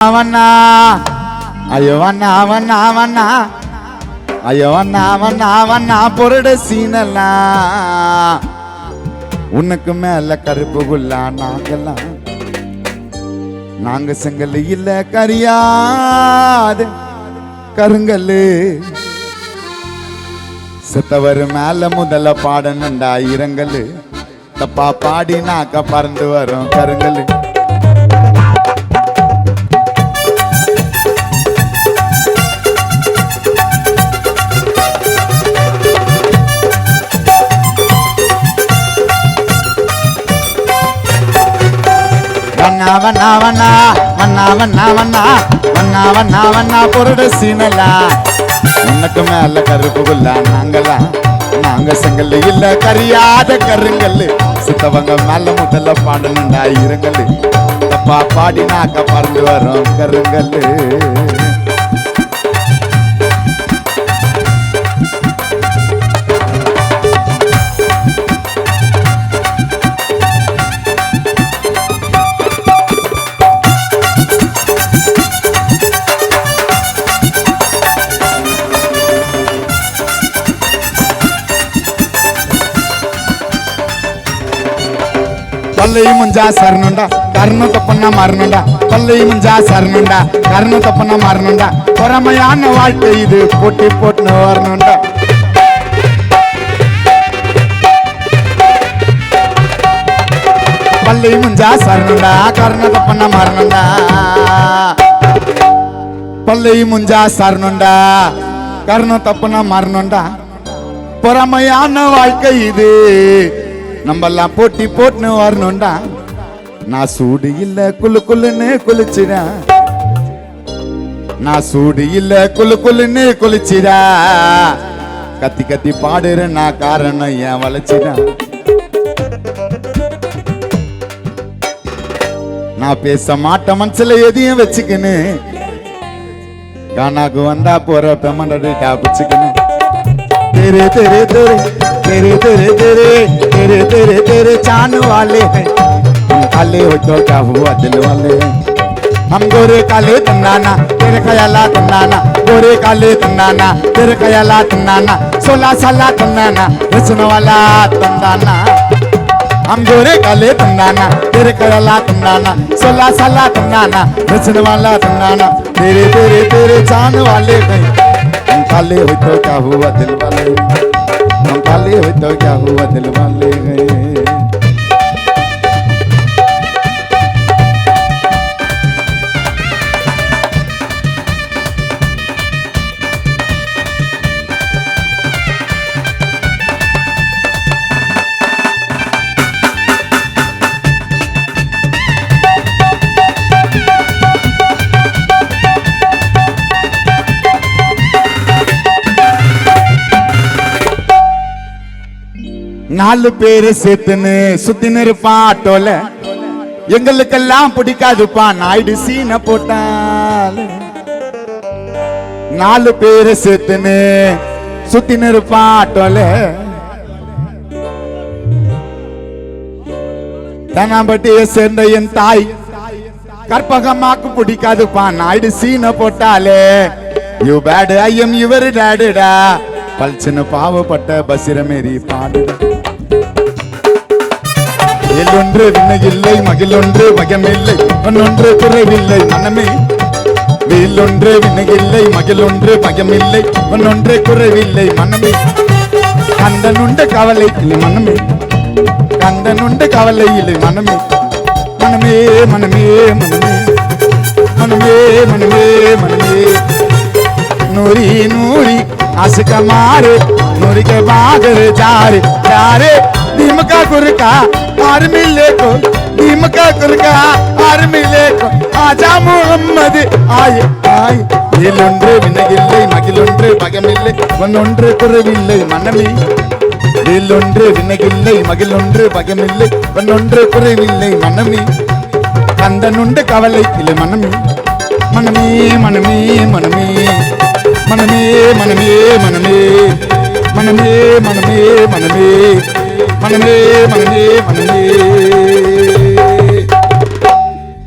அவனா ஐயோ அண்ணா அவனா அவனா ஐயோ அண்ணா அவனா அவனா பொருட சீனலாம் உனக்கு மேல கருப்பு குல்லா நாங்கெல்லாம் நாங்க செங்கல் இல்ல கரியாது கருங்கல்லு செத்தவர் மேல முதல்ல பாடணுண்டா இரங்கல்லு தப்பா பாடி நாக்க பறந்து வரும் கருங்கல்லு வண்ணா வண்ணா வண்ணா வண்ணா வண்ணா வண்ணா வண்ணா வண்ணா பொருட சீனலா உனக்கு மேல கருப்பு குல்லா நாங்களா நாங்க செங்கல் இல்ல கரியாத கருங்கல்லு சித்தவங்க மேல முதல்ல பாடணுண்டா இரங்கல்லு தப்பா பாடி நாக்க பறந்து வரும் கருங்கல்லு పల్లె ముంజా సరనుండా కర్ణ తప్పన మరణుండా పల్లె ముంజా సరనుండా కర్ణ తప్పన మరణుండా పొరమయాన్న வாழ்க்கை இது போட்டி போட்டுன வரணுண்டா పల్లె ముంజా సరనుండా కర్ణ తప్పన మరణుండా పల్లె ముంజా సరనుండా కర్ణ తప్పన మరణుండా పొరమయాన్న வாழ்க்கை இது நம்மெல்லாம் போட்டி போட்டுன்னு வரணும்டா நான் சூடு இல்ல குளு குளுன்னு குளிச்சிடா நான் சூடு இல்ல குளு குளுன்னு குளிச்சிடா கத்தி கத்தி பாடுற நான் காரணம் ஏன் வளைச்சிடா நான் பேச மாட்டேன் மனசுல எதையும் வச்சுக்கின்னு கானாக்கு வந்தா போற பெமண்டா பிச்சுக்கின்னு तेरे तेरे तेरे तेरे तेरे तेरे तेरे तेरे तेरे चांद वाले हैं हम काले हो तो क्या हुआ दिल वाले हैं हम गोरे काले तन्नाना तेरे ख्याला तन्नाना गोरे काले तन्नाना तेरे ख्याला तन्नाना 16 साल तन्नाना रचने वाला तन्नाना हम गोरे काले तन्नाना तेरे ख्याला तन्नाना 16 साल तन्नाना रचने वाला तन्नाना तेरे तेरे तेरे चांद वाले हैं हम काले हो तो क्या हुआ दिल वाले हम काले हो तो क्या हुआ दिल वाले गए நாலு பேரு சேர்த்துன்னு சுத்தின்னு இருப்பான் ஆட்டோல எங்களுக்கெல்லாம் பிடிக்காதுப்பான் நாயுடு சீன போட்டால் நாலு பேரு சேர்த்துன்னு சுத்தின்னு இருப்பான் ஆட்டோல தனாம்பட்டியை சேர்ந்த என் தாய் கற்பகமாக்கு பிடிக்காதுப்பான் நாயுடு சீன போட்டாலே யூ பேடு ஐயம் இவர் டேடுடா பல்ச்சின்னு பாவப்பட்ட பசிர மேரி பாடுடா எல்லொன்று வினையில்லை மகிழொன்று பயமில்லை ஒன்னொன்று குறைவில்லை மனமே வேலொன்று வினையில்லை மகிழொன்று பயமில்லை ஒன்னொன்று குறைவில்லை மனமே கந்தனுண்டு கவலை இல்லை மனமே கந்தனுண்டு கவலை இல்லை மனமே மனமே மனமே மனமே மனமே மனமே மனமே நூரி நூரி आशिक मारे नूरी के बागर जारे जारे दीमका कुरका आर मिले को दीमका कुरका आर मिले को आजा मुहम्मद आये आये வேலொன்று வினையில்லை மகிழொன்று பயமில்லை ஒன்னொன்று குறைவில்லை மனமே வேலொன்று வினையில்லை மகிழொன்று பயமில்லை ஒன்னொன்று குறைவில்லை மனமே கந்தனுண்டு கவலை இல்லை மனமே மனமே மனமே மனமே मनमे मनमे मनमे मनमे मनमे मनमे मनमे मनमे मनमे